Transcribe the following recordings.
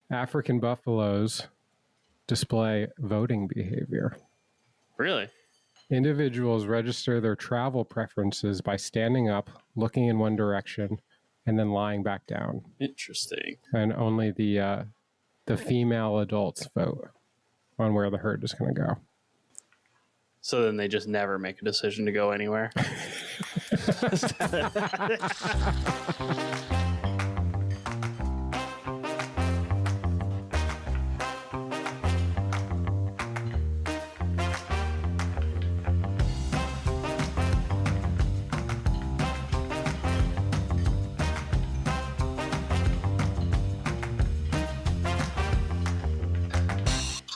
African buffaloes display voting behavior. Really? Individuals register their travel preferences by standing up, looking in one direction, and then lying back down. Interesting. And only the female adults vote on where the herd is going to go. So then they just never make a decision to go anywhere.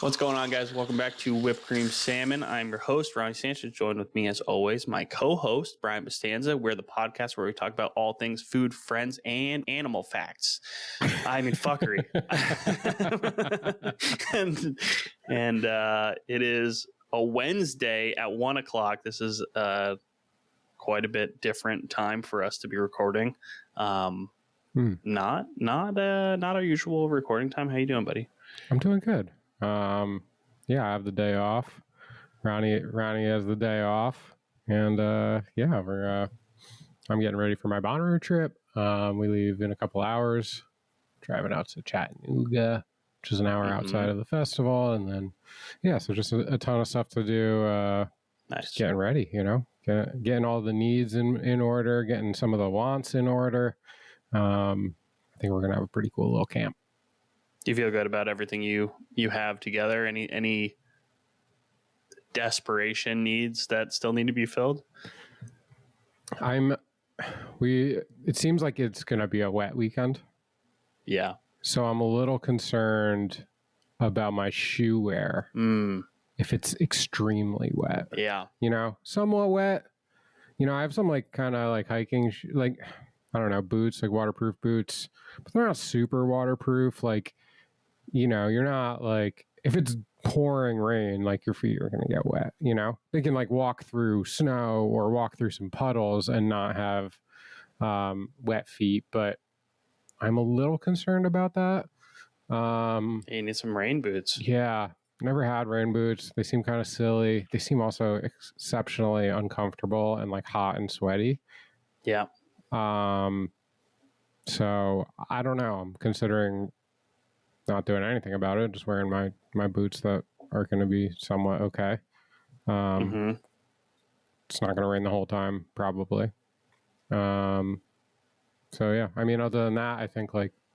What's going on, guys? Welcome back to Whipped Cream Salmon. I'm your host, Ronnie Sanchez. Joined with me, as always, my co-host, Brian Bastanza. We're the podcast where we talk about all things food, friends, and animal facts. I mean, fuckery. and it is a Wednesday at 1 o'clock. This is quite a bit different time for us to be recording. Not our usual recording time. How you doing, buddy? I'm doing good. Yeah, I have the day off. Ronnie has the day off, and I'm getting ready for my Bonnaroo trip. We leave in a couple hours, driving out to Chattanooga, which is an hour outside of the festival, and then so just a ton of stuff to do. Nice. Just getting ready, getting all the needs in order, getting some of the wants in order. I think we're gonna have a pretty cool little camp. Do you feel good about everything you have together? Any desperation needs that still need to be filled? It seems like it's going to be a wet weekend. Yeah. So I'm a little concerned about my shoe wear. If it's extremely wet. Yeah. Somewhat wet. I have some kind of hiking, I don't know, boots, waterproof boots, but they're not super waterproof. You're not if it's pouring rain, your feet are going to get wet, They can walk through snow or walk through some puddles and not have wet feet, but I'm a little concerned about that. You need some rain boots. Yeah. Never had rain boots. They seem kind of silly. They seem also exceptionally uncomfortable and hot and sweaty. Yeah. So I don't know. I'm considering not doing anything about it, just wearing my boots that are going to be somewhat okay. It's not going to rain the whole time, probably. So yeah, other than that, I think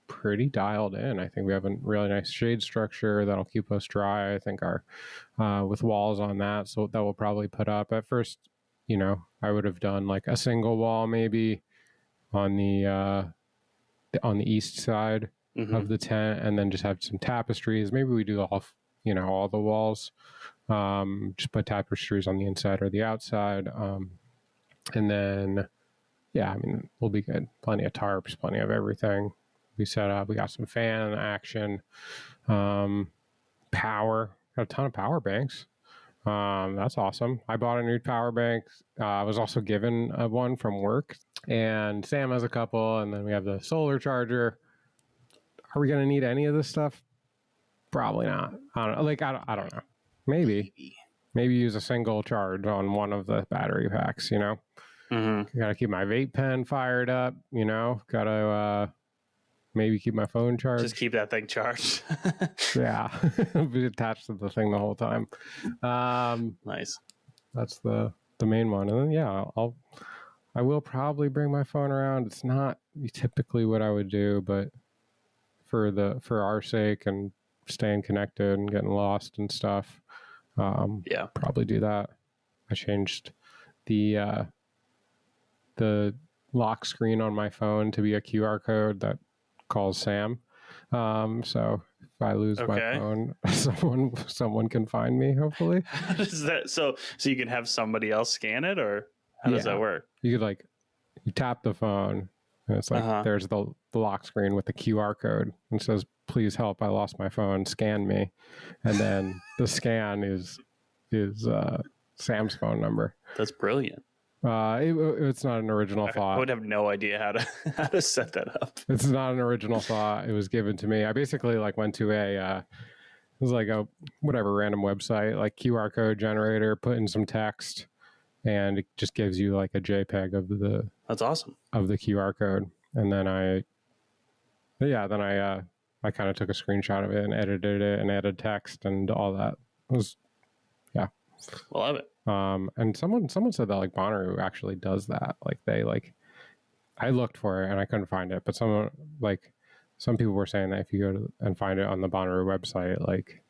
pretty dialed in. I think we have a really nice shade structure that'll keep us dry. I think our with walls on that, so that will probably put up at first. I would have done a single wall maybe on the east side of the tent, and then just have some tapestries. Maybe we do all the walls, just put tapestries on the inside or the outside. And then, we'll be good. Plenty of tarps, plenty of everything. We set up, we got some fan action, power, got a ton of power banks. That's awesome. I bought a new power bank. I was also given one from work, and Sam has a couple, and then we have the solar charger. Are we going to need any of this stuff? Probably not. I don't know. I don't know. Maybe use a single charge on one of the battery packs, Got to keep my vape pen fired up, Got to maybe keep my phone charged. Just keep that thing charged. Yeah. Be attached to the thing the whole time. Nice. That's the main one. And then, I will probably bring my phone around. It's not typically what I would do, but for our sake and staying connected and getting lost and stuff, probably do that. I changed the lock screen on my phone to be a QR code that calls Sam. So if I lose my phone, someone can find me, hopefully. Is that so you can have somebody else scan it, or how does that work? You could you tap the phone, and it's there's the lock screen with the QR code, and says, "Please help! I lost my phone. Scan me." And then the scan is Sam's phone number. That's brilliant. It's not an original I thought. would have no idea how to set that up. It's not an original thought. It was given to me. I basically like went to it was like a whatever random website, like QR code generator, put in some text, and it just gives you like a JPEG of the That's awesome. of the QR code. And then I kind of took a screenshot of it and edited it and added text and all that. It was Love it. And someone said that like Bonnaroo actually does that. Like they like, I looked for it and I couldn't find it, but some people were saying that if you go and find it on the Bonnaroo website, like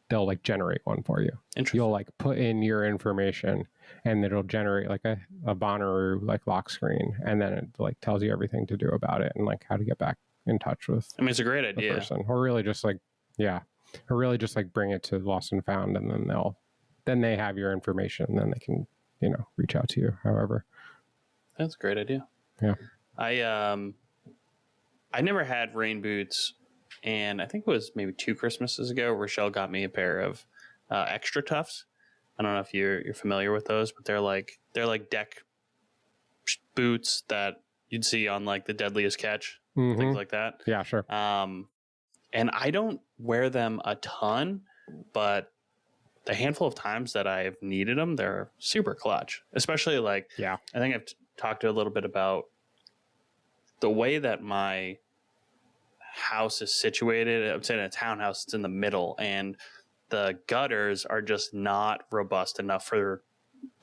they'll like generate one for you. You'll like put in your information and it'll generate like a Bonnaroo like lock screen, and then it like tells you everything to do about it and like how to get back in touch with. I mean, it's a great idea. Person, or really just like bring it to Lost and Found, and then they have your information, and then they can reach out to you. However, that's a great idea. Yeah, I never had rain boots. And I think it was maybe 2 Christmases ago, Rochelle got me a pair of extra toughs. I don't know if you're familiar with those, but they're like deck boots that you'd see on like the Deadliest Catch, things like that. Yeah, sure. And I don't wear them a ton, but the handful of times that I've needed them, they're super clutch. Especially like, I think I've talked a little bit about the way that my house is situated. I'm saying a townhouse, it's in the middle, and the gutters are just not robust enough for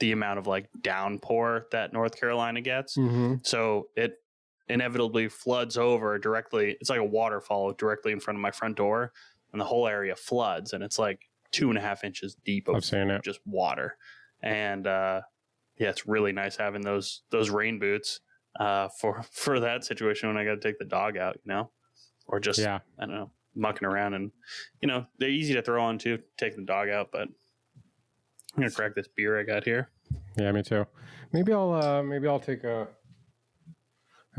the amount of like downpour that North Carolina gets. So it inevitably floods over directly. It's like a waterfall directly in front of my front door, and the whole area floods, and it's like 2.5 inches deep of just water. And it's really nice having those rain boots for that situation when I got to take the dog out, or just, I don't know, mucking around. And, they're easy to throw on too, take the dog out, but I'm going to crack this beer I got here. Yeah, me too. Maybe I'll take a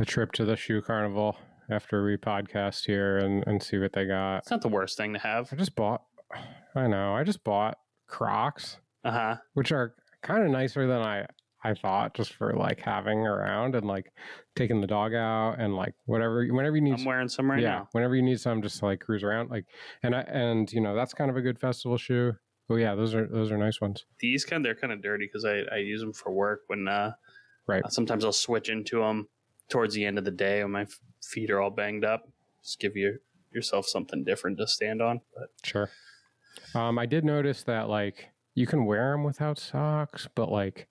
trip to the shoe carnival after we podcast here and see what they got. It's not the worst thing to have. I just bought Crocs, which are kind of nicer than I thought, just for like having around and like taking the dog out and like whenever you need. I'm wearing some right now. Whenever you need some, just to, like cruise around, like and that's kind of a good festival shoe. Oh yeah, those are nice ones. They're kind of dirty because I use them for work when sometimes I'll switch into them towards the end of the day when my feet are all banged up. Just give yourself something different to stand on. But sure. I did notice that like you can wear them without socks, but like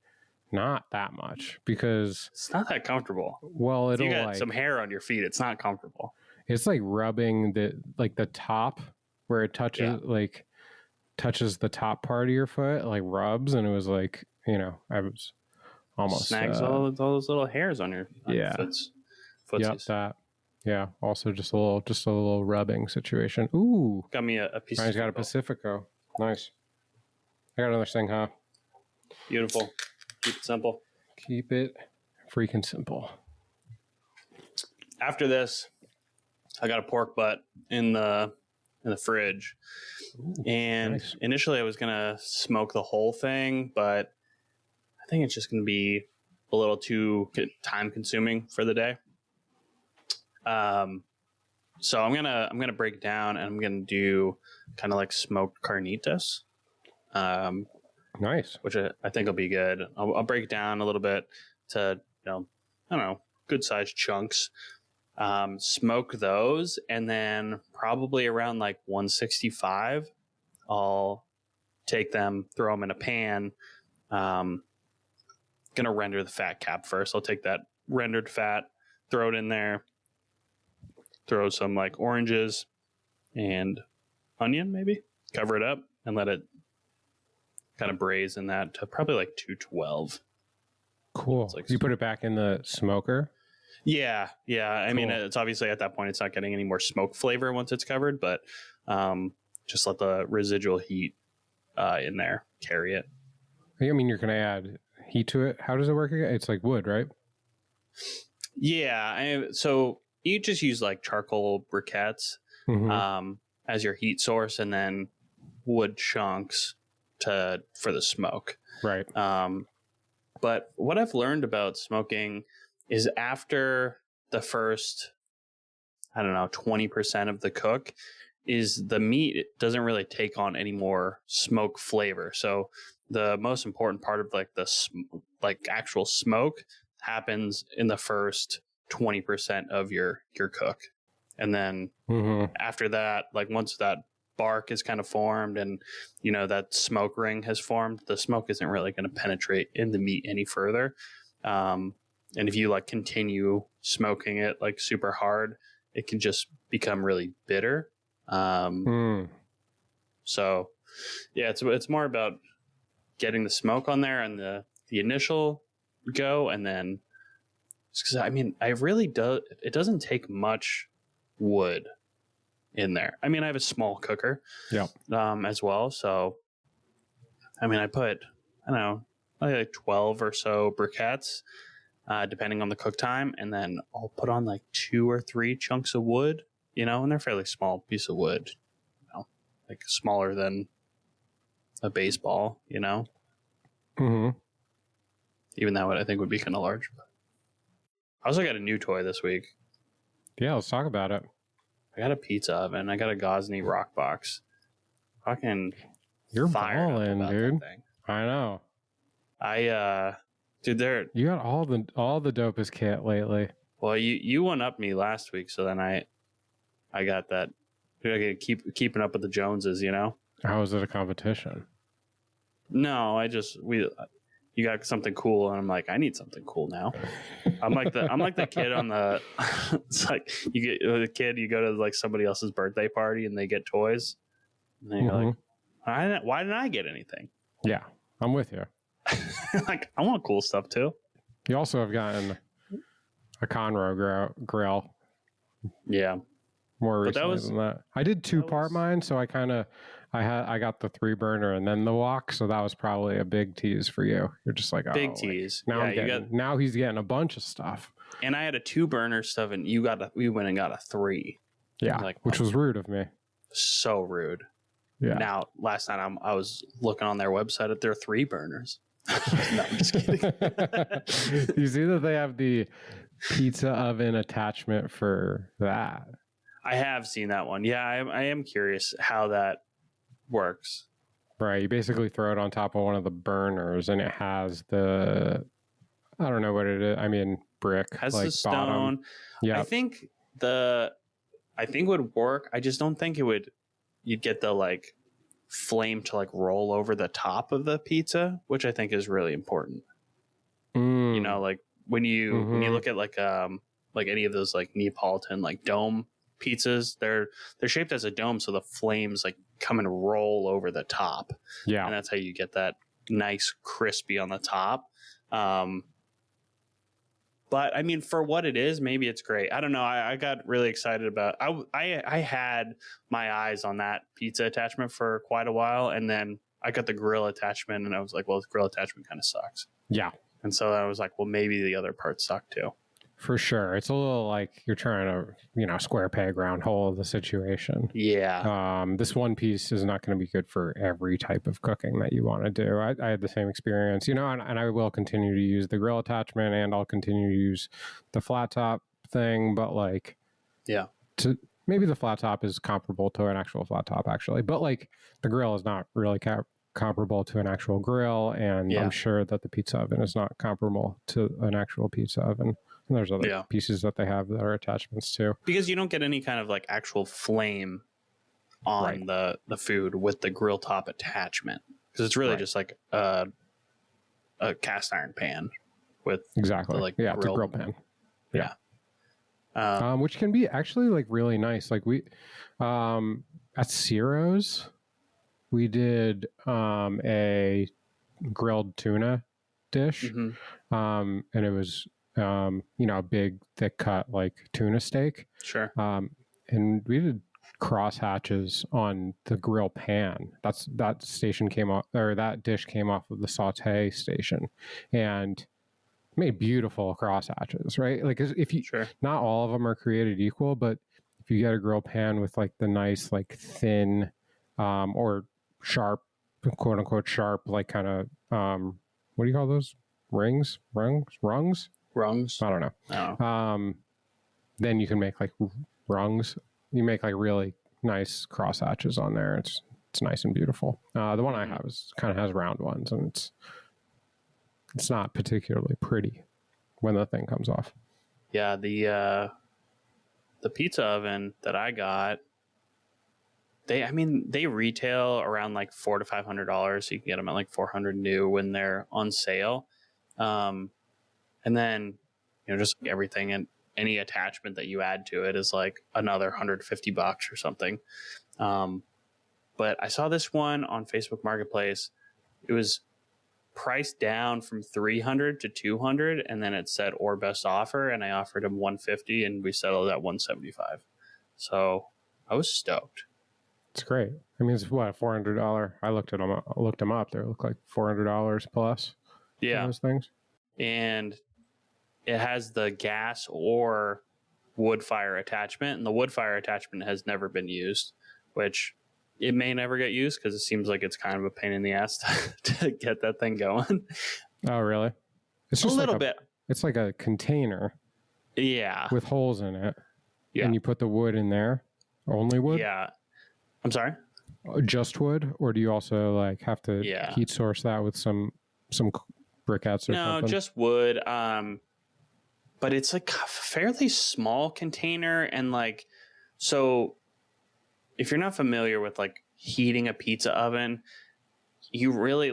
not that much, because it's not that comfortable. Well, if you got some hair on your feet, it's not comfortable. It's like rubbing the top where it touches the top part of your foot, like rubs, and it was like, I was almost snags all those little hairs on your footsies. Yep, that. Yeah. Also just a little rubbing situation. Ooh, got me a piece. He's got a Pacifico. Nice. I got another Singha. Beautiful. Keep it simple. Keep it freaking simple. After this, I got a pork butt in the fridge. Ooh, and nice. Initially I was going to smoke the whole thing, but I think it's just going to be a little too time consuming for the day. So I'm going to break it down, and I'm going to do kind of like smoked carnitas. Nice. Which I think will be good. I'll break it down a little bit to, I don't know, good sized chunks. Smoke those, and then probably around like 165, I'll take them, throw them in a pan. Gonna render the fat cap first. I'll take that rendered fat, throw it in there, throw some like oranges and onion, maybe cover it up and let it kind of braise in that to probably like 212. Cool. Like, you put it back in the smoker? Yeah. I mean, it's obviously at that point, it's not getting any more smoke flavor once it's covered, but just let the residual heat in there carry it. I mean, you're going to add heat to it. How does it work again? It's like wood, right? Yeah. So you just use like charcoal briquettes as your heat source, and then wood chunks for the smoke. Right. But what I've learned about smoking is after the first, 20% of the cook, is the meat doesn't really take on any more smoke flavor. So the most important part of like actual smoke happens in the first 20% of your cook. And then after that, like once that bark is kind of formed and, that smoke ring has formed, the smoke isn't really going to penetrate in the meat any further. And if you like continue smoking it like super hard, it can just become really bitter. So yeah, it's more about getting the smoke on there and the initial go. And then, because it doesn't take much wood in there. I mean, I have a small cooker as well. So, I put, like 12 or so briquettes, depending on the cook time. And then I'll put on like 2 or 3 chunks of wood, and they're fairly small piece of wood, like smaller than a baseball, Mm-hmm. Even that I think would be kind of large. I also got a new toy this week. Yeah, let's talk about it. I got a pizza oven. I got a Gosney rock box. Fucking You're balling, dude. I know. Dude, you got all the dopest kit lately. Well, you went up me last week, so then I got that. I keeping up with the Joneses, How was it a competition? No, you got something cool, and I'm like, I need something cool now. I'm like the kid on the. It's like you get the kid, you go to like somebody else's birthday party, and they get toys, and then you're like, why didn't I get anything? Yeah, I'm with you. Like, I want cool stuff too. You also have gotten a Conroe grill. Yeah, more recently than that. I did 2-part mine, so I got the 3-burner and then the wok, so that was probably a big tease for you. You're just like, big tease. Now he's getting a bunch of stuff. And I had a 2-burner stuff, and we went and got a 3. Yeah, which was rude of me. So rude. Yeah. Now, last night I was looking on their website at their 3 burners. No, I'm just kidding. You see that they have the pizza oven attachment for that? I have seen that one. Yeah, I am curious how that works. Right. You basically throw it on top of one of the burners, and it has I don't know what it is. I mean, brick. Has like the stone. Bottom. Yeah. I think it would work. I just don't think you'd get the like flame to like roll over the top of the pizza, which I think is really important. Like when you look at like any of those like Neapolitan like dome pizzas, they're shaped as a dome, so the flames like come and roll over the top. Yeah, and that's how you get that nice crispy on the top. But I mean, for what it is, maybe it's great. I don't know. I got really excited about. I had my eyes on that pizza attachment for quite a while, and then I got the grill attachment, and I was like, well, the grill attachment kind of sucks. Yeah, and so I was like, well, maybe the other parts suck too. For sure, it's a little like you're trying to square peg round hole the situation. Yeah. This one piece is not going to be good for every type of cooking that you want to do. I had the same experience, and I will continue to use the grill attachment, and I'll continue to use the flat top thing. But like, yeah, maybe the flat top is comparable to an actual flat top actually, but like the grill is not really comparable to an actual grill, and I'm sure that the pizza oven is not comparable to an actual pizza oven. And there's other pieces that they have that are attachments too. Because you don't get any kind of like actual flame on the food with the grill top attachment. Because it's really just like a cast iron pan with exactly the, it's a grill pan. Yeah. Which can be actually like really nice. Like we at Ciro's we did a grilled tuna dish, and it was a big thick cut like tuna steak. Sure. And we did cross hatches on the grill pan. That station came off, or that dish came off of the saute station, and made beautiful cross hatches, right? Like if you, not all of them are created equal, but if you get a grill pan with like the nice, like thin, or sharp, quote unquote sharp, like kind of, what do you call those? rungs. I don't know. Oh. Then you can make like rungs. You make like really nice cross hatches on there. It's nice and beautiful. The one I have is kind of has round ones, and it's not particularly pretty when the thing comes off. Yeah, the pizza oven that I got, they retail around like $400 to $500. So you can get them at like $400 new when they're on sale. And then, just everything and any attachment that you add to it is like another $150 or something. But I saw this one on Facebook Marketplace. It was priced down from $300 to $200, and then it said or best offer, and I offered him $150, and we settled at $175. So I was stoked. It's great. I mean, it's what, $400. I looked them up. They look like $400 plus. Yeah, those things. And it has the gas or wood fire attachment, and the wood fire attachment has never been used, which it may never get used because it seems like it's kind of a pain in the ass to get that thing going. Oh, really? It's just a little bit. It's like a container. Yeah. With holes in it. Yeah. And you put the wood in there? Only wood? Yeah. I'm sorry? Just wood? Or do you also like have to heat source that with some briquettes or something? No, just wood. But it's like a fairly small container, and like, so if you're not familiar with like heating a pizza oven, you really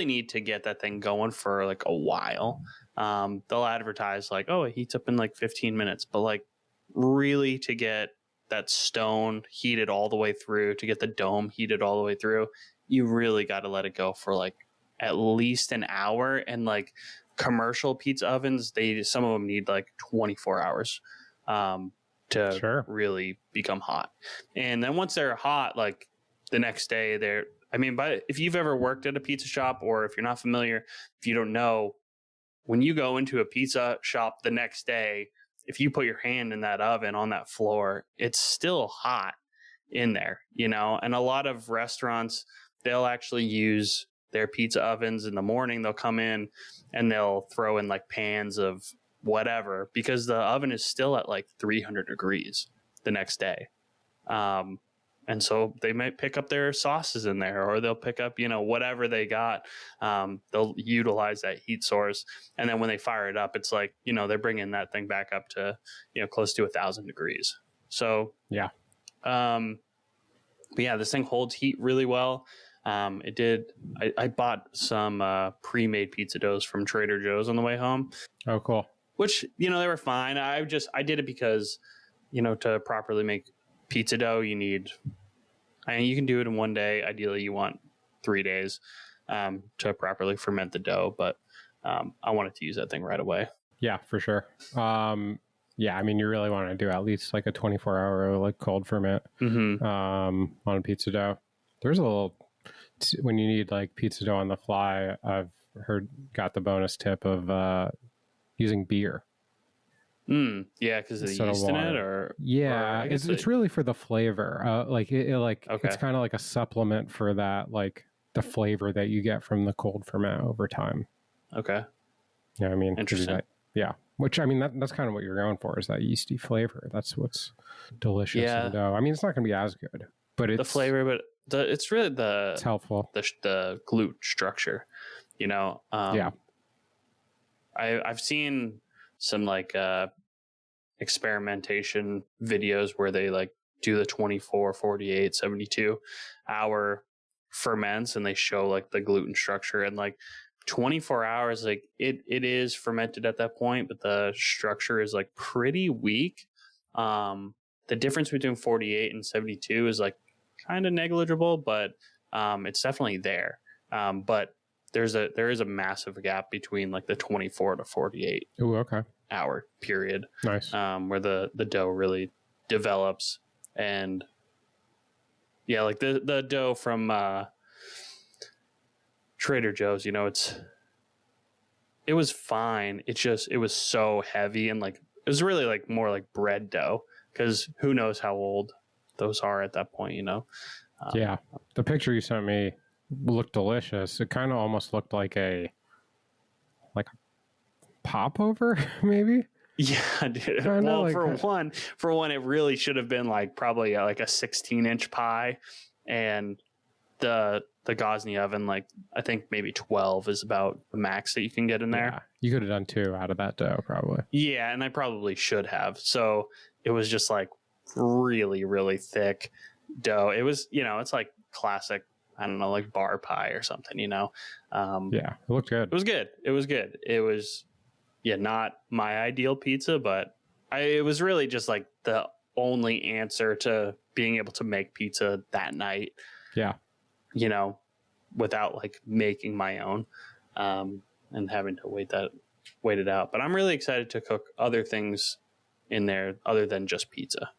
need to get that thing going for like a while. They'll advertise like, oh, it heats up in like 15 minutes, but like really to get that stone heated all the way through, to get the dome heated all the way through, you really got to let it go for like at least an hour. And like commercial pizza ovens, some of them need like 24 hours to really become hot. And then once they're hot, like the next day but if you've ever worked at a pizza shop, or if you're not familiar, if you don't know, when you go into a pizza shop the next day, if you put your hand in that oven on that floor, it's still hot in there, and a lot of restaurants, they'll actually use their pizza ovens in the morning. They'll come in and they'll throw in like pans of whatever, because the oven is still at like 300 degrees the next day. And so they might pick up their sauces in there, or they'll pick up, whatever they got. They'll utilize that heat source. And then when they fire it up, it's like, they're bringing that thing back up to, close to 1,000 degrees. So, yeah. But yeah, this thing holds heat really well. It did. I bought some pre-made pizza doughs from Trader Joe's on the way home. Oh, cool. Which, they were fine. I did it because, to properly make pizza dough, you can do it in one day. Ideally, you want 3 days to properly ferment the dough. But I wanted to use that thing right away. Yeah, for sure. Yeah, I mean, you really want to do at least like a 24-hour like cold ferment on a pizza dough. There's a little, when you need like pizza dough on the fly, I've got the bonus tip of using beer. Yeah, because of the yeast in it, or it's really for the flavor. It's kind of like a supplement for that, like the flavor that you get from the cold ferment over time. Okay. Yeah, I mean, interesting. Which I mean that's kind of what you're going for, is that yeasty flavor. That's what's delicious in the dough. I mean, it's not going to be as good, but it's the flavor, but it's really it's helpful. The glute structure, I've seen some like experimentation videos where they like do the 24, 48, 72 hour ferments, and they show like the gluten structure, and like 24 hours, like it is fermented at that point, but the structure is like pretty weak. The difference between 48 and 72 is like kind of negligible, but it's definitely there. But there is a massive gap between like the 24 to 48 hour period. Nice. Where the dough really develops. And yeah, like the dough from Trader Joe's, it was fine. It was so heavy, and like it was really like more like bread dough, because who knows how old those are at that point, Yeah, the picture you sent me looked delicious. It kind of almost looked like a like a popover, maybe. Yeah, dude. Well, like, for one, it really should have been like probably like a 16-inch pie, and the Gosney oven, like I think maybe 12 is about the max that you can get in there. Yeah, you could have done 2 out of that dough, probably. Yeah, and I probably should have. So it was just like really, really thick dough. It was, it's like classic, I don't know, like bar pie or something, Yeah, it looked good. It was good. It was, not my ideal pizza, but it was really just like the only answer to being able to make pizza that night. Yeah. Without like making my own, and having to wait it out. But I'm really excited to cook other things in there other than just pizza.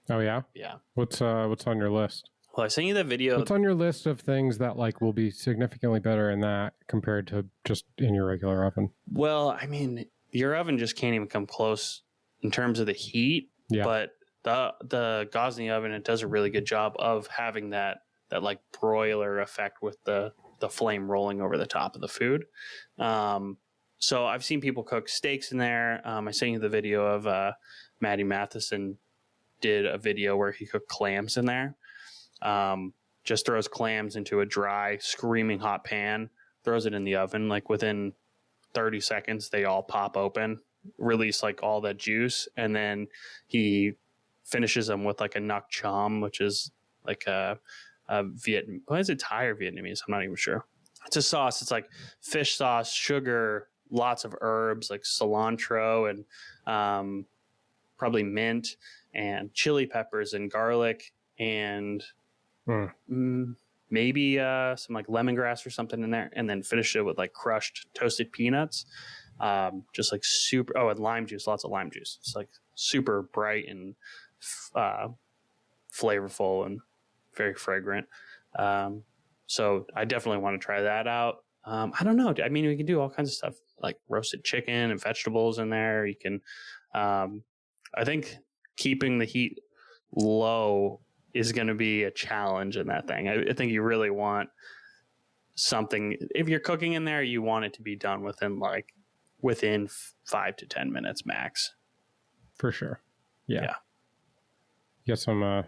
Oh yeah? Yeah. What's on your list? Well, I sent you that video. What's on your list of things that like will be significantly better in that compared to just in your regular oven? Well, I mean, your oven just can't even come close in terms of the heat. Yeah. But the Gosney oven, it does a really good job of having that like broiler effect with the flame rolling over the top of the food. So I've seen people cook steaks in there. I sent you the video of Maddie Matheson did a video where he cooked clams in there. Just throws clams into a dry, screaming hot pan, throws it in the oven. Like within 30 seconds, they all pop open, release like all that juice. And then he finishes them with like a nuc cham, which is like what is it, Thai or Vietnamese? I'm not even sure. It's a sauce. It's like fish sauce, sugar, lots of herbs like cilantro and probably mint and chili peppers and garlic and maybe some like lemongrass or something in there, and then finish it with like crushed toasted peanuts. Just like super. Oh, and lime juice, lots of lime juice. It's like super bright and flavorful and very fragrant. So I definitely want to try that out. I don't know. I mean, we can do all kinds of stuff like roasted chicken and vegetables in there. You can, I think keeping the heat low is going to be a challenge in that thing. I think you really want something, if you're cooking in there, you want it to be done within 5 to 10 minutes max. For sure. Yeah. Get some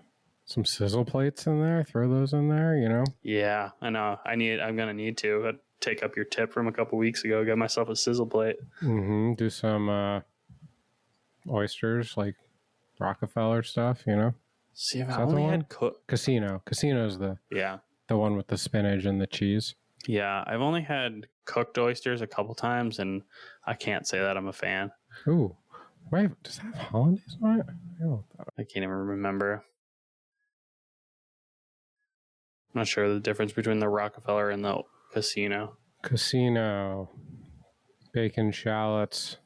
sizzle plates in there. Throw those in there, Yeah, I know. I'm going to need to take up your tip from a couple weeks ago. Get myself a sizzle plate. Mm-hmm. Do some oysters, like Rockefeller stuff, See, if I only had Casino. Casino's the one with the spinach and the cheese. Yeah, I've only had cooked oysters a couple times, and I can't say that I'm a fan. Ooh, wait, does that have hollandaise on it? I can't even remember. I'm not sure the difference between the Rockefeller and the Casino. Casino, bacon, shallots,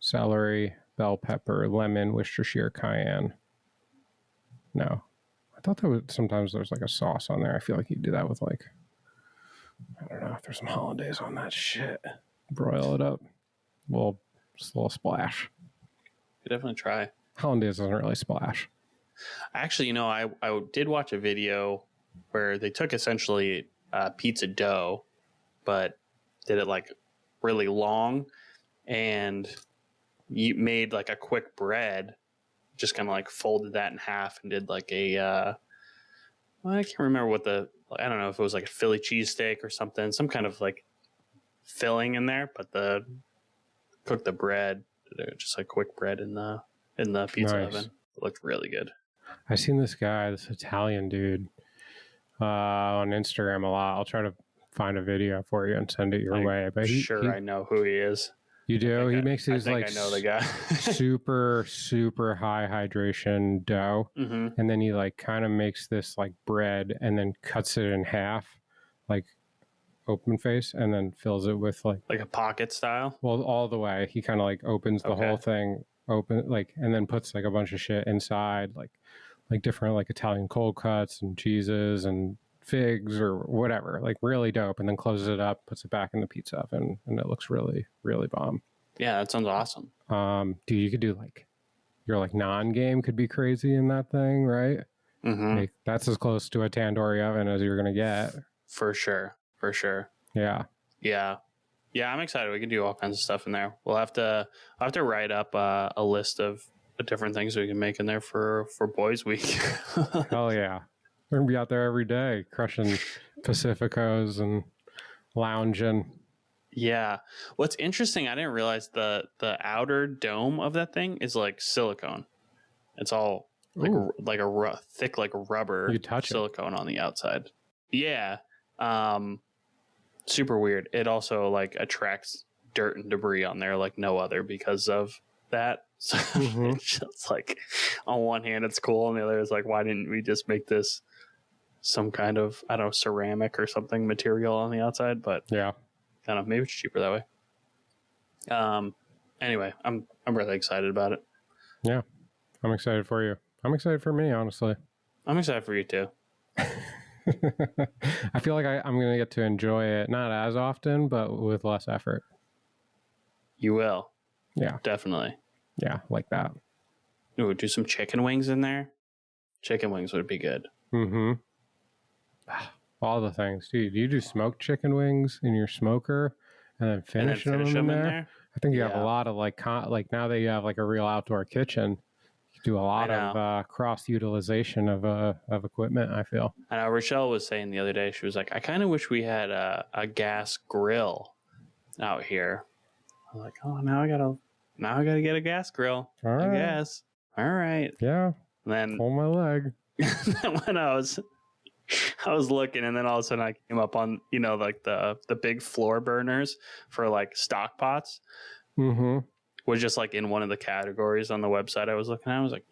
celery, bell pepper, lemon, Worcestershire, cayenne. No, I thought sometimes there's like a sauce on there. I feel like you do that with like, I don't know if there's some hollandaise on that shit. Broil it up. Just a little splash. You definitely try. Hollandaise doesn't really splash. Actually, I did watch a video where they took essentially pizza dough, but did it like really long, and you made like a quick bread. Just kind of like folded that in half and did like I can't remember I don't know if it was like a Philly cheesesteak or something, some kind of like filling in there, but cooked the bread, just like quick bread in the pizza oven. It looked really good. I've seen this Italian dude on Instagram a lot. I'll try to find a video for you and send it your way. But I know who he is. You do? He makes these I know the guy. super, super high hydration dough. Mm-hmm. And then he like kind of makes this like bread and then cuts it in half, like open face, and then fills it with like a pocket style. Well, all the way. He kind of like opens the whole thing open, like, and then puts like a bunch of shit inside, like different like Italian cold cuts and cheeses and figs or whatever, like really dope, and then closes it up, puts it back in the pizza oven, and it looks really, really bomb. Yeah, that sounds awesome. Dude, you could do like your like non-game could be crazy in that thing, right? Mm-hmm. Like, that's as close to a tandoori oven as you're gonna get. For sure. Yeah. Yeah, I'm excited. We can do all kinds of stuff in there. I'll have to write up a list of different things we can make in there for Boys Week. Hell yeah. We're going to be out there every day crushing Pacificos and lounging. Yeah. What's interesting, I didn't realize the outer dome of that thing is like silicone. It's all like a thick like rubber you touch silicone on the outside. Yeah. Super weird. It also like attracts dirt and debris on there like no other because of that. So it's just like on one hand it's cool, and the other is like, why didn't we just make this some kind of, I don't know, ceramic or something material on the outside? But yeah, kind of maybe it's cheaper that way. Anyway, I'm really excited about it. Yeah, I'm excited for you. I'm excited for me, honestly. I'm excited for you too. I feel like I'm going to get to enjoy it, not as often, but with less effort. You will. Yeah. Definitely. Yeah, like that. Ooh, do some chicken wings in there. Chicken wings would be good. Mm-hmm. All the things. Dude, you do smoked chicken wings in your smoker and then finish them in there? I think you have a lot of like now that you have like a real outdoor kitchen, you do a lot of cross utilization of equipment, I feel. I know Rochelle was saying the other day, she was like, I kind of wish we had a gas grill out here. I'm like, oh, now I gotta get a gas grill. All right. I guess. All right. Yeah. And then pull my leg. When I was looking, and then all of a sudden I came up on, like the big floor burners for like stock pots. Mm-hmm. Was just like in one of the categories on the website I was looking at. I was like,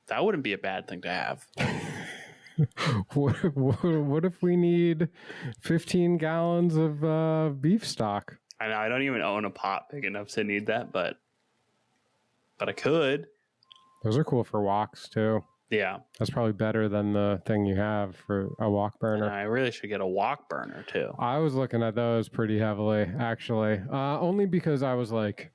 that wouldn't be a bad thing to have. What if we need 15 gallons of beef stock? I know I don't even own a pot big enough to need that, but I could. Those are cool for woks too. Yeah. That's probably better than the thing you have for a wok burner. I really should get a wok burner too. I was looking at those pretty heavily, actually. Only because I was like,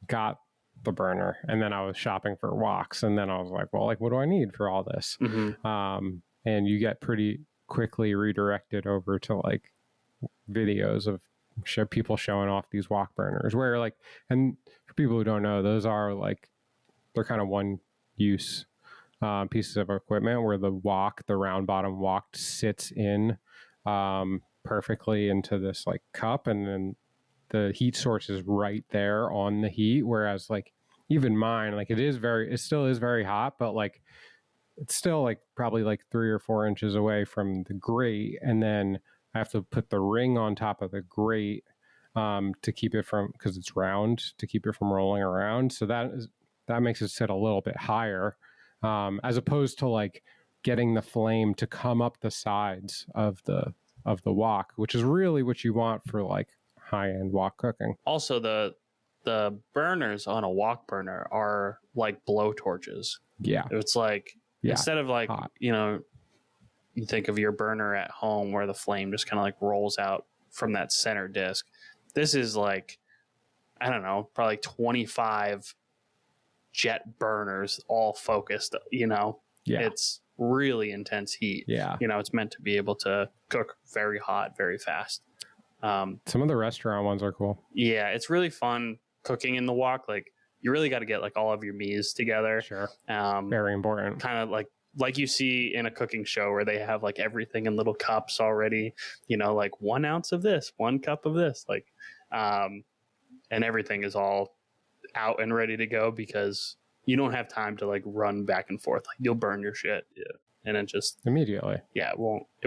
got the burner, and then I was shopping for woks, and then I was like, well, like, what do I need for all this? Mm-hmm. And you get pretty quickly redirected over to like videos of people showing off these wok burners, where like, and for people who don't know, those are like, they're kind of one use pieces of equipment where the round bottom wok sits in perfectly into this like cup, and then the heat source is right there on the heat, whereas like even mine, like it still is very hot, but like it's still like probably like 3 or 4 inches away from the grate, and then I have to put the ring on top of the grate to keep it from, because it's round, to keep it from rolling around. So that makes it sit a little bit higher, as opposed to like getting the flame to come up the sides of the wok, which is really what you want for like high-end wok cooking. Also, the burners on a wok burner are like blow torches. Yeah. It's like, instead of like, hot, you think of your burner at home where the flame just kind of like rolls out from that center disc. This is like, I don't know, probably 25 jet burners all focused, Yeah. It's really intense heat. Yeah. It's meant to be able to cook very hot, very fast. Some of the restaurant ones are cool. Yeah, it's really fun cooking in the wok. Like, you really got to get like all of your meats together. Sure. Very important. Kind of like you see in a cooking show where they have like everything in little cups already, like 1 ounce of this, 1 cup of this, like, and everything is all out and ready to go, because you don't have time to like run back and forth. Like, you'll burn your shit. Yeah. And it just immediately. Yeah. It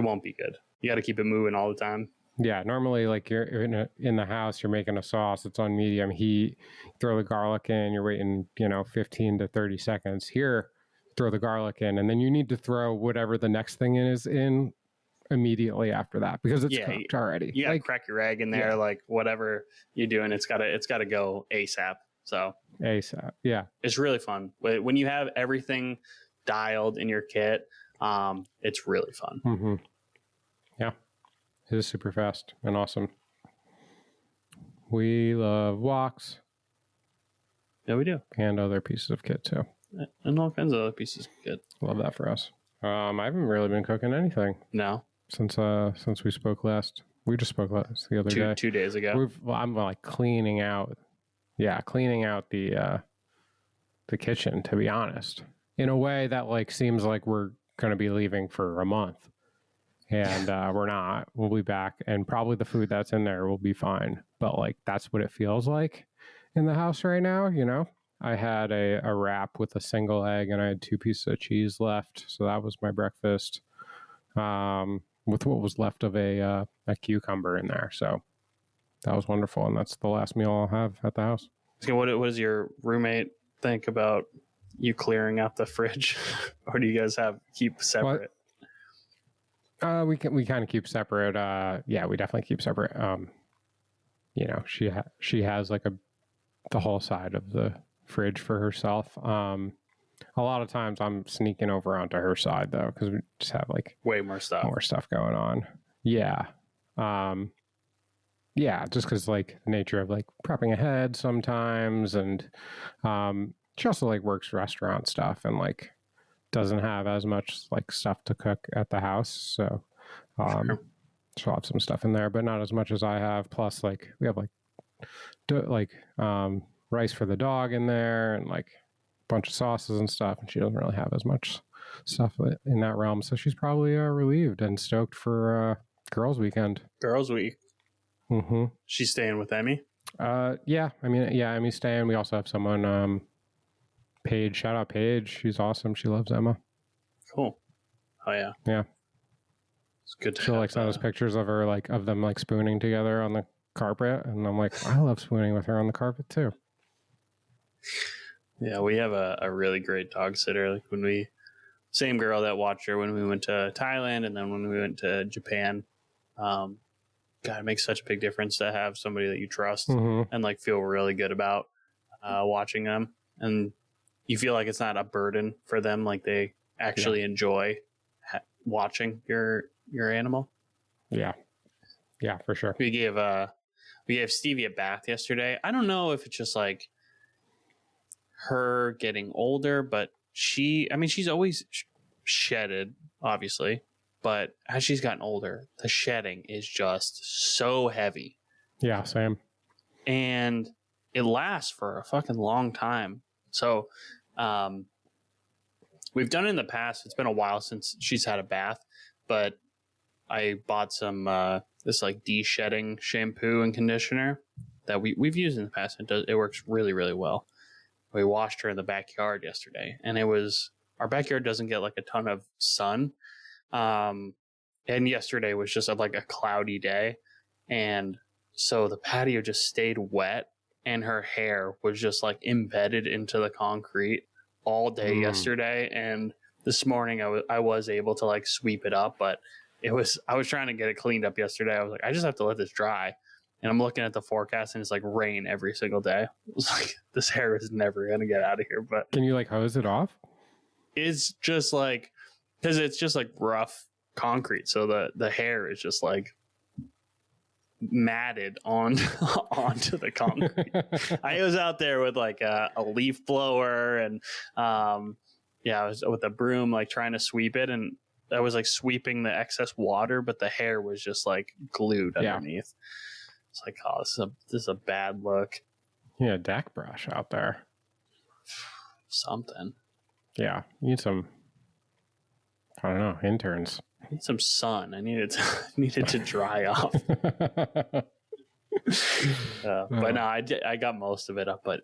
won't be good. You got to keep it moving all the time. Yeah, normally like you're in the house, you're making a sauce, it's on medium heat, throw the garlic in, you're waiting, 15 to 30 seconds. Here, throw the garlic in, and then you need to throw whatever the next thing is in immediately after that, because it's cooked already. You gotta crack your egg in there, like whatever you're doing, it's gotta go ASAP. So ASAP, yeah. It's really fun. When you have everything dialed in your kit, it's really fun. Mm-hmm. Yeah. It is super fast and awesome. We love woks. Yeah, we do. And other pieces of kit too. And all kinds of other pieces of kit. Love that for us. I haven't really been cooking anything. No. Since we spoke last. We just spoke about this the other day. 2 days ago. I'm like cleaning out the kitchen, to be honest, in a way that like seems like we're going to be leaving for a month, and we're not. We'll be back, and probably the food that's in there will be fine. But like that's what it feels like in the house right now. You know, I had a wrap with a single egg, and I had 2 pieces of cheese left, so that was my breakfast. With what was left of a cucumber in there, so that was wonderful, and that's the last meal I'll have at the house. So what does your roommate think about you clearing out the fridge, or do you guys keep separate? We kind of keep separate. Yeah, we definitely keep separate. You know, she has like the whole side of the fridge for herself. A lot of times I'm sneaking over onto her side though, because we just have like way more stuff going on. Yeah. Yeah, just because like the nature of like prepping ahead sometimes, and she also like works restaurant stuff and like doesn't have as much like stuff to cook at the house, so Sure. she'll have some stuff in there, but not as much as I have. Plus, like we have like rice for the dog in there, and like a bunch of sauces and stuff, and she doesn't really have as much stuff in that realm. So she's probably relieved and stoked for Girls Weekend. Girls Week. Mm-hmm. She's staying with Emmy? Yeah. I mean, yeah, Emmy's staying. We also have someone, Paige. Shout out Paige. She's awesome. She loves Emma. Cool. Oh, yeah. Yeah. It's good to She'll like send us pictures of her, like of them like spooning together on the carpet. And I'm like, I love spooning with her on the carpet too. Yeah, we have a really great dog sitter. Like same girl that watched her when we went to Thailand, and then when we went to Japan. God, it makes such a big difference to have somebody that you trust and like feel really good about watching them, and you feel like it's not a burden for them. Like they actually enjoy watching your animal. Yeah, for sure. We gave Stevie a bath yesterday. I don't know if it's just like her getting older, but she's always shedded, obviously. But as she's gotten older, the shedding is just so heavy. Yeah, same. And it lasts for a fucking long time. So we've done it in the past. It's been a while since she's had a bath. But I bought some this like de-shedding shampoo and conditioner that we've used in the past. It works really, really well. We washed her in the backyard yesterday. And our backyard doesn't get like a ton of sun. And yesterday was just like a cloudy day, and so the patio just stayed wet, and her hair was just like embedded into the concrete all day yesterday. And this morning I was able to like sweep it up, but I was trying to get it cleaned up yesterday. I was like, I just have to let this dry, and I'm looking at the forecast, and it's like rain every single day. It was like, this hair is never gonna get out of here. But can you like hose it off? It's just like, because it's just like rough concrete, so the hair is just like matted onto the concrete. I was out there with like a leaf blower, and I was with a broom like trying to sweep it, and I was like sweeping the excess water, but the hair was just like glued underneath. It's like, oh, this is a bad look. Yeah, deck brush out there. Something. Yeah, you need some, I don't know, interns. I need some sun. I needed to dry off. But no, I got most of it up. But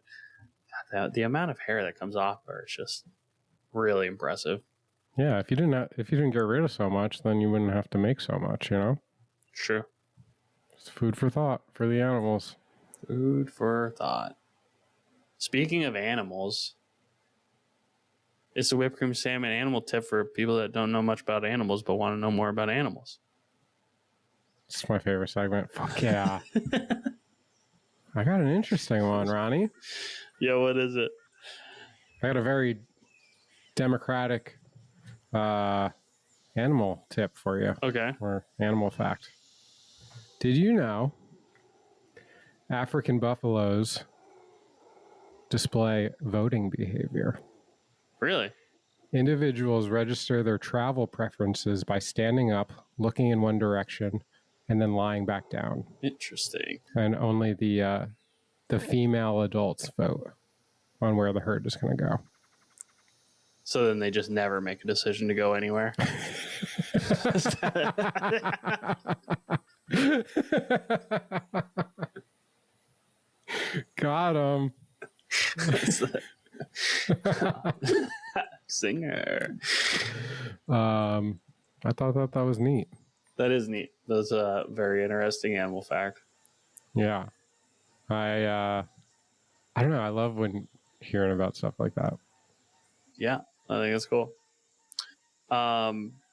the amount of hair that comes off her is just really impressive. Yeah, if you didn't get rid of so much, then you wouldn't have to make so much. You know. True. It's food for thought for the animals. Food for thought. Speaking of animals. It's a whipped cream salmon animal tip for people that don't know much about animals but want to know more about animals. It's my favorite segment. Fuck yeah. I got an interesting one, Ronnie. Yeah, what is it? I got a very democratic animal tip for you. Okay. Or animal fact. Did you know African buffaloes display voting behavior? Really? Individuals register their travel preferences by standing up, looking in one direction, and then lying back down. Interesting. And only the female adults vote on where the herd is going to go. So then they just never make a decision to go anywhere. Got him. Singer. I thought that was neat. That is neat. That's a very interesting animal fact. Yeah. I don't know. I love when hearing about stuff like that. Yeah, I think that's cool.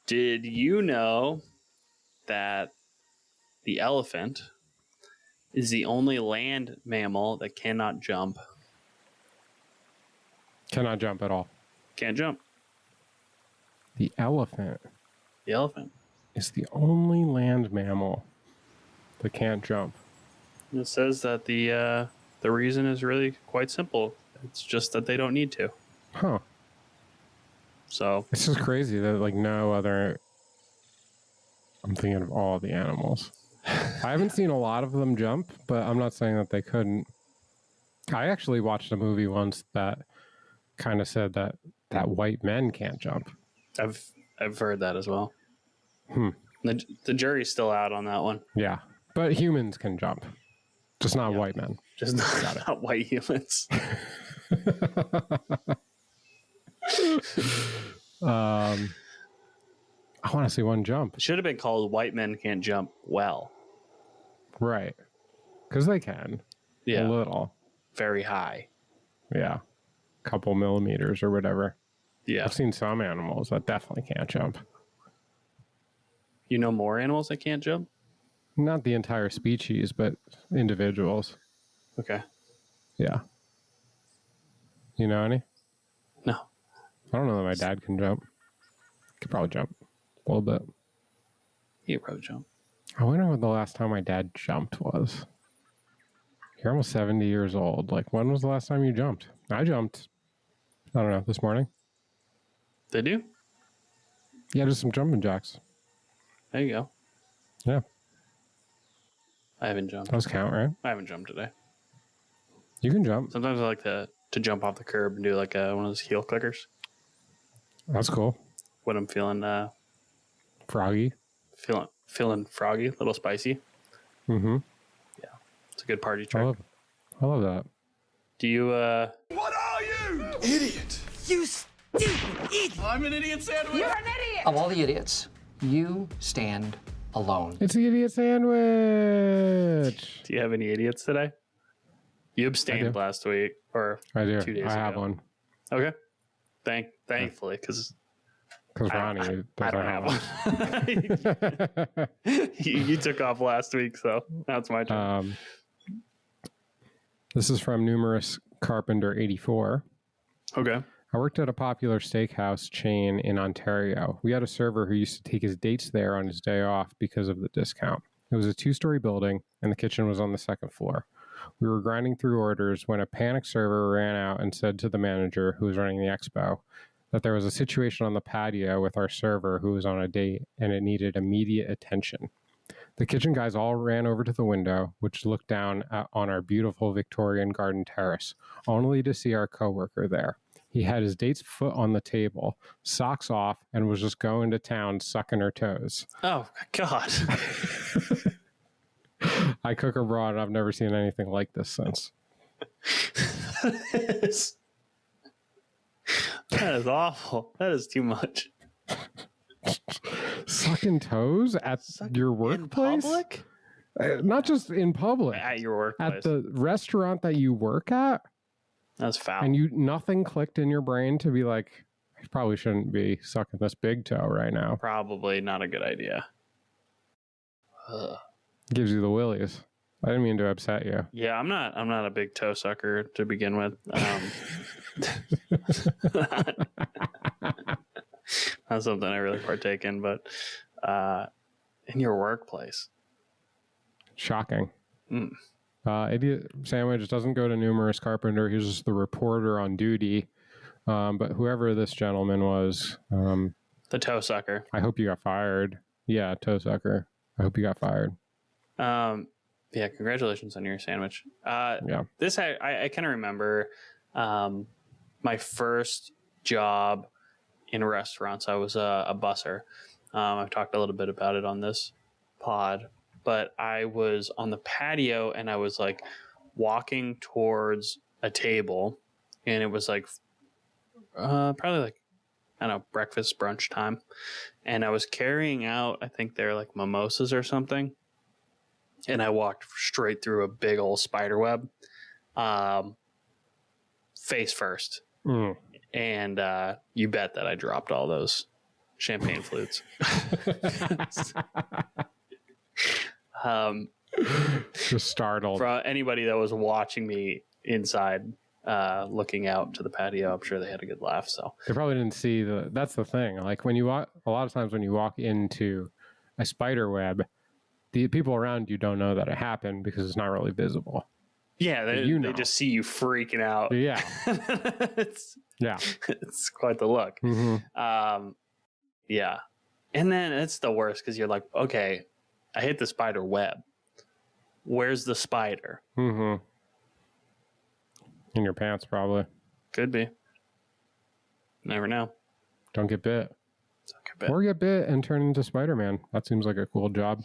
Did you know that the elephant is the only land mammal that cannot jump? Cannot jump at all. Can't jump. The elephant The elephant. is the only land mammal that can't jump. It says that the reason is really quite simple. It's just that they don't need to. Huh. So It's just crazy that like no other. I'm thinking of all the animals. I haven't seen a lot of them jump, but I'm not saying that they couldn't. I actually watched a movie once that kind of said that white men can't jump. I've heard that as well. Hmm. The jury's still out on that one. Yeah, but humans can jump, just not white men. Just not white humans. I want to see one jump. It should have been called "White Men Can't Jump Well." Right, because they can. Yeah, a little. Very high. Yeah, couple millimeters or whatever. Yeah, I've seen some animals that definitely can't jump. You know more animals that can't jump? Not the entire species, but individuals. Okay. Yeah. You know any? No. I don't know that my dad can jump. Could probably jump a little bit. He could probably jump. I wonder when the last time my dad jumped was. You're almost 70 years old. Like, when was the last time you jumped? I jumped, I don't know, this morning. They do? Yeah, just some jumping jacks. There you go. Yeah. I haven't jumped. Those count, right? I haven't jumped today. You can jump. Sometimes I like to jump off the curb and do like one of those heel clickers That's cool. when I'm feeling Froggy. feeling froggy, a little spicy. Mm-hmm. Yeah. It's a good party trick. I love that. Do you What are you? Idiot. You stupid idiot! I'm an idiot sandwich. You're an idiot! Of all the idiots, you stand alone. It's the idiot sandwich. do you have any idiots today? You abstained last week or I do. 2 days I have ago. one. Okay. Thankfully, because Ronnie I don't have one. you took off last week, so that's my turn. This is from Numerous Carpenter 84. Okay. I worked at a popular steakhouse chain in Ontario. We had a server who used to take his dates there on his day off because of the discount. It was a 2-story building, and the kitchen was on the 2nd floor. We were grinding through orders when a panicked server ran out and said to the manager, who was running the expo, that there was a situation on the patio with our server who was on a date, and it needed immediate attention. The kitchen guys all ran over to the window, which looked down on our beautiful Victorian garden terrace, only to see our coworker there. He had his date's foot on the table, socks off, and was just going to town sucking her toes. Oh, God. I cook abroad, and I've never seen anything like this since. That is awful. That is too much. Sucking toes at your workplace? In public? Not just in public. At your workplace. At the restaurant that you work at? That's foul. And nothing clicked in your brain to be like, I probably shouldn't be sucking this big toe right now. Probably not a good idea. Ugh. Gives you the willies. I didn't mean to upset you. Yeah, I'm not a big toe sucker to begin with. Not something I really partake in, but in your workplace. Shocking. Mm. Idiot Sandwich doesn't go to Numerous Carpenter. He's just the reporter on duty. But whoever this gentleman was, The toe sucker. I hope you got fired. Yeah, toe sucker. I hope you got fired. Yeah, congratulations on your sandwich. Yeah. This I kind of remember my first job in restaurants. I was a busser. I've talked a little bit about it on this pod, but I was on the patio and I was like walking towards a table, and it was like probably like, I don't know, breakfast, brunch time. And I was carrying out, I think they're like mimosas or something. And I walked straight through a big old spider web, face first. Mm. And you bet that I dropped all those champagne flutes. Just startled. For anybody that was watching me inside, looking out to the patio, I'm sure they had a good laugh. So They probably didn't see that's the thing. Like when you walk, a lot of times when you walk into a spider web, the people around you don't know that it happened because it's not really visible. yeah, they just see you freaking out. Yeah. Yeah. It's quite the look. Mm-hmm. Yeah. And then it's the worst because you're like, okay, I hit the spider web. Where's the spider? Mm-hmm. In your pants, probably. Could be. Never know. Don't get bit. Don't get bit. Or get bit and turn into Spider-Man. That seems like a cool job.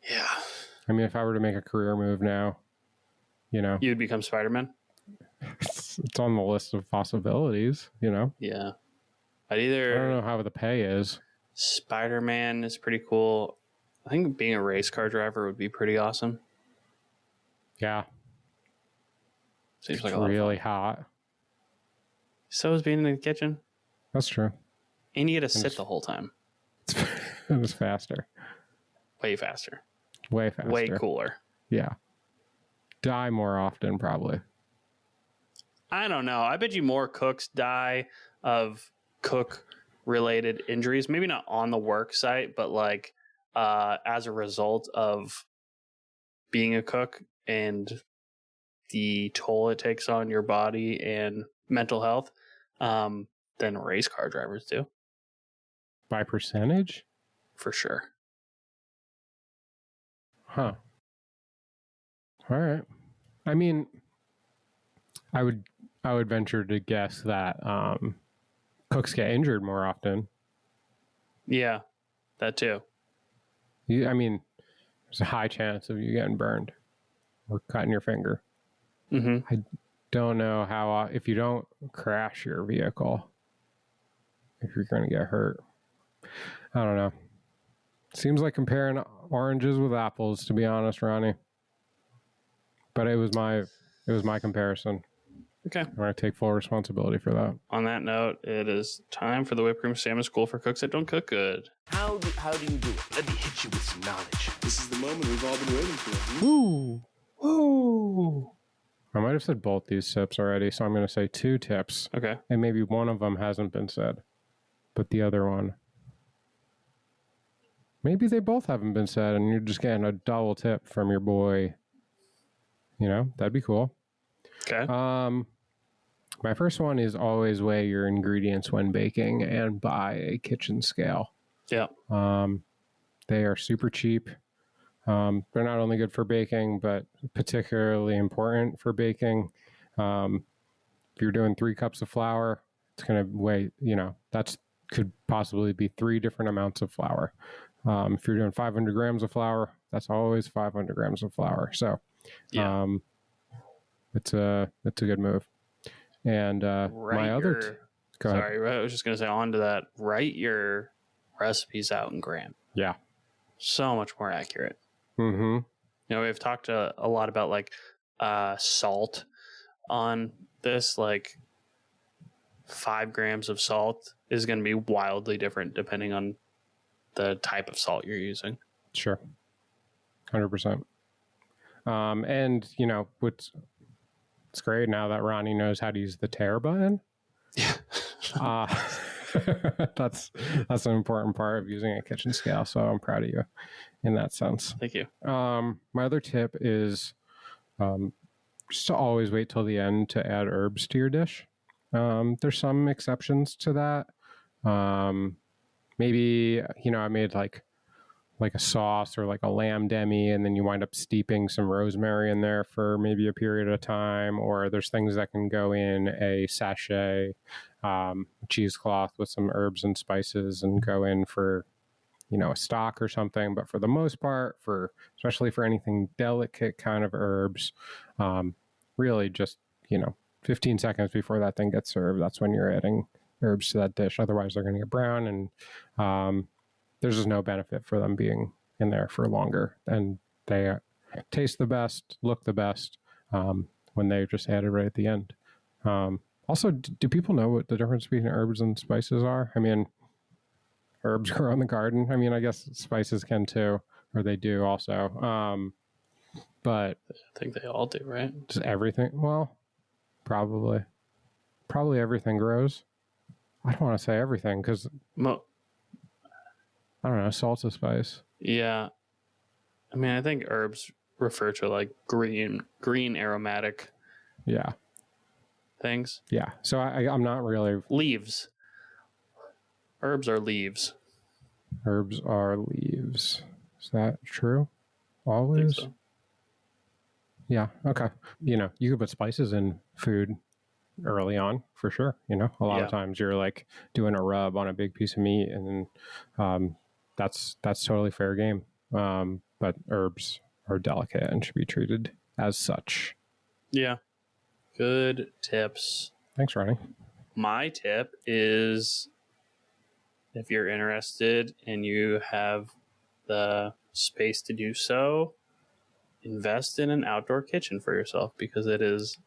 Yeah. I mean, if I were to make a career move now, you know, You'd become Spider-Man? it's on the list of possibilities, you know. Yeah. I don't know how the pay is. Spider-Man is pretty cool. I think being a race car driver would be pretty awesome. Yeah. Seems It's like a lot really of fun. hot. So is being in the kitchen. That's true. And you get to sit the whole time. It was faster. Way faster. Way faster. Way cooler. Yeah. Die more often, probably. I don't know. I bet you more cooks die of cook-related injuries. Maybe not on the work site, but like as a result of being a cook and the toll it takes on your body and mental health than race car drivers do. By percentage? For sure. Huh. All right. I mean, I would venture to guess that cooks get injured more often. Yeah, that too. I mean, there's a high chance of you getting burned or cutting your finger. Mm-hmm. I don't know how, if you don't crash your vehicle, if you're going to get hurt. I don't know. Seems like comparing oranges with apples, to be honest, Ronnie. But it was my comparison. Okay. I'm going to take full responsibility for that. On that note, it is time for the Whipped Cream Salmon School for Cooks That Don't Cook Good. How do you do it? Let me hit you with some knowledge. This is the moment we've all been waiting for. Woo! Woo! I might have said both these tips already, so I'm going to say 2 tips. Okay. And maybe one of them hasn't been said, but the other one. Maybe they both haven't been said, and you're just getting a double tip from your boy. You know, that'd be cool. Okay. My first one is always weigh your ingredients when baking and buy a kitchen scale. Yeah. They are super cheap. They're not only good for baking, but particularly important for baking. If you're doing 3 cups of flour, it's going to weigh, could possibly be 3 different amounts of flour. If you're doing 500 grams of flour, that's always 500 grams of flour. So, Yeah. it's a good move. And my other go ahead. Sorry, I was just going to say on to that. Write your recipes out in gram. Yeah. So much more accurate. Mm-hmm. You know, we've talked a lot about like salt on this. Like 5 grams of salt is going to be wildly different depending on the type of salt you're using. Sure. 100%. And it's great now that Ronnie knows how to use the tear button. Yeah. That's an important part of using a kitchen scale. So I'm proud of you in that sense. Thank you. My other tip is just to always wait till the end to add herbs to your dish. There's some exceptions to that. Maybe, I made like like a sauce or like a lamb demi, and then you wind up steeping some rosemary in there for maybe a period of time. Or there's things that can go in a sachet cheesecloth with some herbs and spices and go in for, a stock or something. But for the most part, especially for anything delicate kind of herbs, really just, 15 seconds before that thing gets served, that's when you're adding herbs to that dish. Otherwise, they're going to get brown, and there's just no benefit for them being in there for longer. And they taste the best, look the best when they're just added right at the end. Also, do people know what the difference between herbs and spices are? I mean, herbs grow in the garden. I mean, I guess spices can too, or they do also. But I think they all do, right? Just everything? Well, probably everything grows. I don't want to say everything because I don't know. Salt's a spice. Yeah. I mean, I think herbs refer to like green aromatic things. Yeah. So I'm not really... Leaves. Herbs are leaves. Herbs are leaves. Is that true? Always? I think so. Yeah. Okay. You could put spices in food early on for sure. A lot of times you're like doing a rub on a big piece of meat, and that's totally fair game. But herbs are delicate and should be treated as such. Yeah. Good tips. Thanks, Ronnie. My tip is, if you're interested and you have the space to do so, invest in an outdoor kitchen for yourself, because it is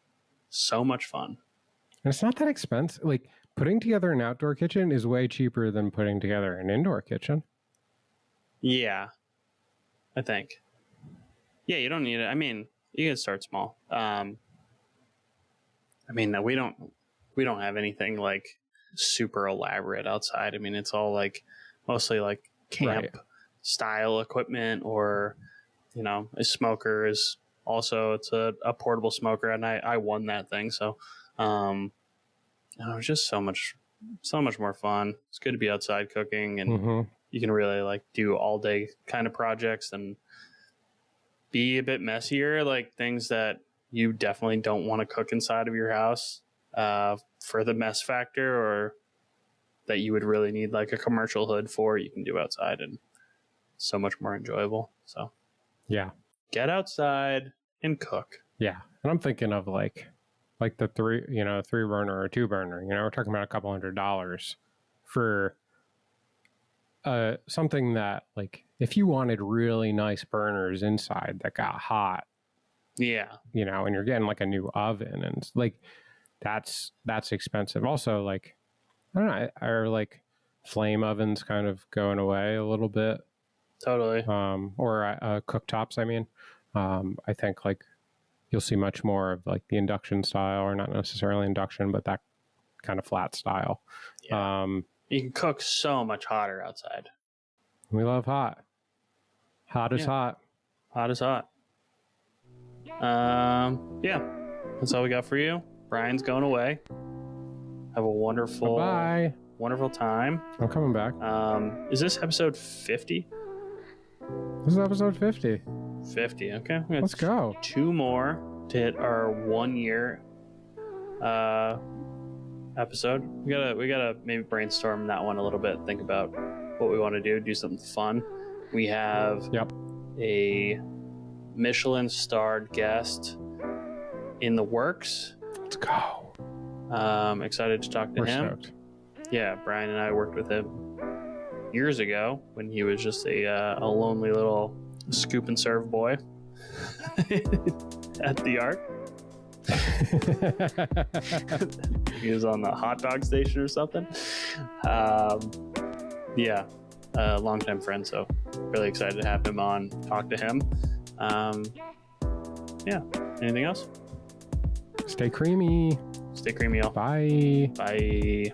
so much fun. And it's not that expensive. Like, putting together an outdoor kitchen is way cheaper than putting together an indoor kitchen. Yeah, I think. Yeah, you don't need it. I mean, you can start small. I mean, we don't have anything like super elaborate outside. I mean, it's all like mostly like camp style equipment, or a smoker is also, it's a portable smoker, and I won that thing. So it's just so much more fun. It's good to be outside cooking, and you can really like do all day kind of projects and be a bit messier, like things that you definitely don't want to cook inside of your house for the mess factor, or that you would really need like a commercial hood for, you can do outside, and so much more enjoyable. So yeah, get outside and cook. Yeah. And I'm thinking of like the three burner or two burner, we're talking about $200 for something that, like, if you wanted really nice burners inside that got hot, and you're getting like a new oven, and like that's expensive. Also, like, I don't know, are like flame ovens kind of going away a little bit? Totally. Or cooktops, I mean. I think like you'll see much more of like the induction style, or not necessarily induction, but that kind of flat style. Yeah. You can cook so much hotter outside. We love hot. Hot is hot. Hot is hot. That's all we got for you. Brian's going away. Have a wonderful time. I'm coming back. Is this episode 50? This is episode 50. 50, okay. Let's go. 2 more to hit our 1 year episode. We gotta maybe brainstorm that one a little bit, think about what we want to do something fun. We have a Michelin starred guest in the works. Let's go. Excited to talk to him. Stoked. Yeah, Brian and I worked with him years ago when he was just a lonely little scoop and serve boy at the Arc. He was on the hot dog station or something. Longtime friend, so really excited to have him on, talk to him. Anything else? Stay creamy. Stay creamy, y'all. Bye. Bye.